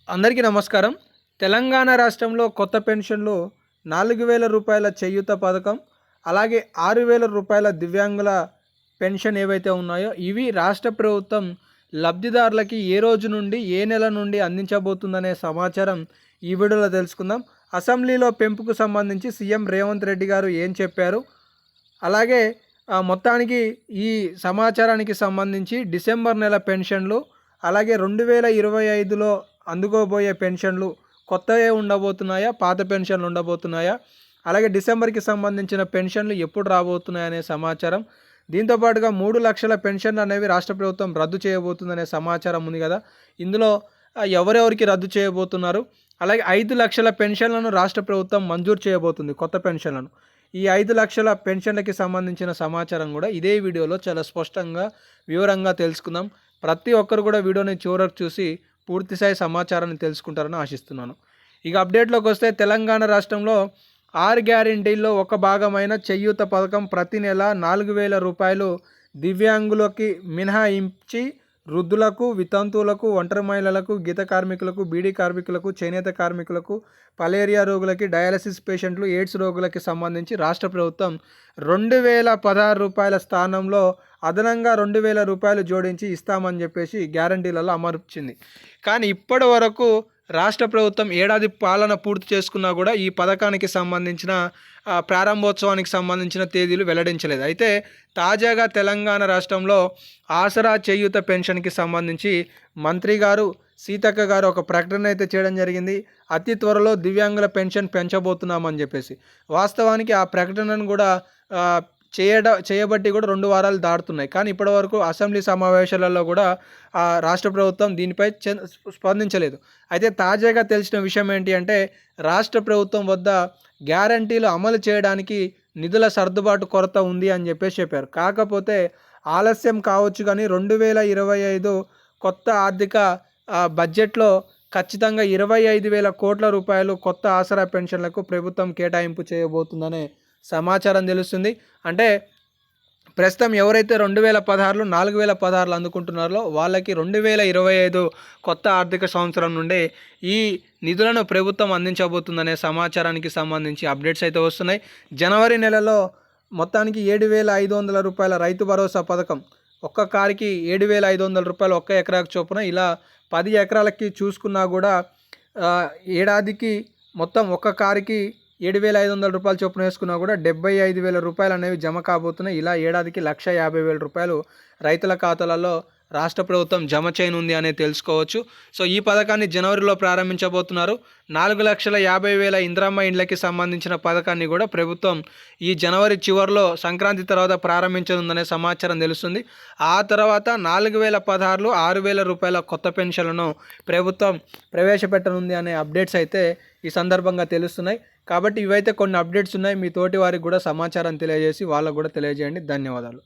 అందరికీ నమస్కారం. తెలంగాణ రాష్ట్రంలో కొత్త పెన్షన్లు 4,000 రూపాయల చేయూత పథకం, అలాగే 6,000 రూపాయల దివ్యాంగుల పెన్షన్ ఏవైతే ఉన్నాయో ఇవి రాష్ట్ర ప్రభుత్వం లబ్ధిదారులకి ఏ రోజు నుండి ఏ నెల నుండి అందించబోతుందనే సమాచారం ఈ వీడియోలో తెలుసుకుందాం. అసెంబ్లీలో పెంపుకు సంబంధించి సీఎం రేవంత్ రెడ్డి గారు ఏం చెప్పారు, అలాగే మొత్తానికి ఈ సమాచారానికి సంబంధించి డిసెంబర్ నెల పెన్షన్లు, అలాగే 2025లో అందుకోబోయే పెన్షన్లు కొత్తవే ఉండబోతున్నాయా, పాత పెన్షన్లు ఉండబోతున్నాయా, అలాగే డిసెంబర్కి సంబంధించిన పెన్షన్లు ఎప్పుడు రాబోతున్నాయనే సమాచారం, దీంతోపాటుగా 3 లక్షల పెన్షన్లు అనేవి రాష్ట్ర ప్రభుత్వం రద్దు చేయబోతుందనే సమాచారం ఉంది కదా. ఇందులో ఎవరెవరికి రద్దు చేయబోతున్నారు, అలాగే 5 లక్షల పెన్షన్లను రాష్ట్ర ప్రభుత్వం మంజూరు చేయబోతుంది, కొత్త పెన్షన్లను. ఈ 5 లక్షల పెన్షన్లకి సంబంధించిన సమాచారం కూడా ఇదే వీడియోలో చాలా స్పష్టంగా వివరంగా తెలుసుకుందాం. ప్రతి ఒక్కరు కూడా వీడియోని చివరకు చూసి పూర్తిస్థాయి సమాచారాన్ని తెలుసుకుంటారని ఆశిస్తున్నాను. ఇక అప్డేట్లోకి వస్తే, తెలంగాణ రాష్ట్రంలో 6 గ్యారెంటీల్లో ఒక భాగమైన చేయూత పథకం ప్రతి నెల 4,000 రూపాయలు దివ్యాంగులకి మినహాయించి వృద్ధులకు, వితంతువులకు, ఒంటరి మహిళలకు, గీత కార్మికులకు, బీడీ కార్మికులకు, చేనేత కార్మికులకు, పలేరియా రోగులకి, డయాలసిస్ పేషెంట్లు, ఎయిడ్స్ రోగులకి సంబంధించి రాష్ట్ర ప్రభుత్వం 2,016 రూపాయల స్థానంలో అదనంగా 2,000 రూపాయలు జోడించి ఇస్తామని చెప్పేసి గ్యారంటీలలో అమర్చింది. కానీ ఇప్పటి వరకు రాష్ట్ర ప్రభుత్వం ఏడాది పాలన పూర్తి చేసుకున్నా కూడా ఈ పథకానికి సంబంధించిన ప్రారంభోత్సవానికి సంబంధించిన తేదీలు వెల్లడించలేదు. అయితే తాజాగా తెలంగాణ రాష్ట్రంలో ఆసరా చేయూత పెన్షన్కి సంబంధించి మంత్రి గారు సీతక్క గారు ఒక ప్రకటన అయితే చేయడం జరిగింది. అతి త్వరలో దివ్యాంగుల పెన్షన్ పెంచబోతున్నామని చెప్పేసి. వాస్తవానికి ఆ ప్రకటనను కూడా చేయబట్టి కూడా 2 వారాలు దాటుతున్నాయి. కానీ ఇప్పటివరకు అసెంబ్లీ సమావేశాలలో కూడా రాష్ట్ర ప్రభుత్వం దీనిపై స్పందించలేదు. అయితే తాజాగా తెలిసిన విషయం ఏంటి అంటే, రాష్ట్ర ప్రభుత్వం వద్ద గ్యారంటీలు అమలు చేయడానికి నిధుల సర్దుబాటు కొరత ఉంది అని చెప్పారు. కాకపోతే ఆలస్యం కావచ్చు, కానీ 2025 కొత్త ఆర్థిక బడ్జెట్లో ఖచ్చితంగా 25,000 కోట్ల రూపాయలు కొత్త ఆసరా పెన్షన్లకు ప్రభుత్వం కేటాయింపు చేయబోతుందనే సమాచారం తెలుస్తుంది. అంటే ప్రస్తుతం ఎవరైతే 2016లో 4,016 అందుకుంటున్నారో వాళ్ళకి 2025 కొత్త ఆర్థిక సంవత్సరం నుండే ఈ నిధులను ప్రభుత్వం అందించబోతుందనే సమాచారానికి సంబంధించి అప్డేట్స్ అయితే వస్తున్నాయి. జనవరి నెలలో మొత్తానికి 7,500 రూపాయల రైతు భరోసా పథకం, ఒక్క కారికి 7,500 రూపాయలు, ఒక్క ఎకరాకు చొప్పున, ఇలా 10 ఎకరాలకి చూసుకున్నా కూడా ఏడాదికి మొత్తం ఒక్క కారికి 7,500 రూపాయలు చొప్పున వేసుకున్నా కూడా 75,000 రూపాయలు అనేవి జమ కాబోతున్నాయి. ఇలా ఏడాదికి 1,50,000 రూపాయలు రైతుల ఖాతాలలో రాష్ట్ర ప్రభుత్వం జమ చేయనుంది అనేది తెలుసుకోవచ్చు. సో ఈ పథకాన్ని జనవరిలో ప్రారంభించబోతున్నారు. 4,50,000 ఇందిరమ్మ ఇండ్లకి సంబంధించిన పథకాన్ని కూడా ప్రభుత్వం ఈ జనవరి చివరిలో సంక్రాంతి తర్వాత ప్రారంభించనుందనే సమాచారం తెలుస్తుంది. ఆ తర్వాత 4,016, 6,000 రూపాయల కొత్త పెన్షన్లను ప్రభుత్వం ప్రవేశపెట్టనుంది అనే అప్డేట్స్ అయితే ఈ సందర్భంగా తెలుస్తున్నాయి. కాబట్టి ఇవైతే కొన్ని అప్డేట్స్ ఉన్నాయి. మీ తోటి వారికి కూడా సమాచారం తెలియజేసి వాళ్ళకు కూడా తెలియజేయండి. ధన్యవాదాలు.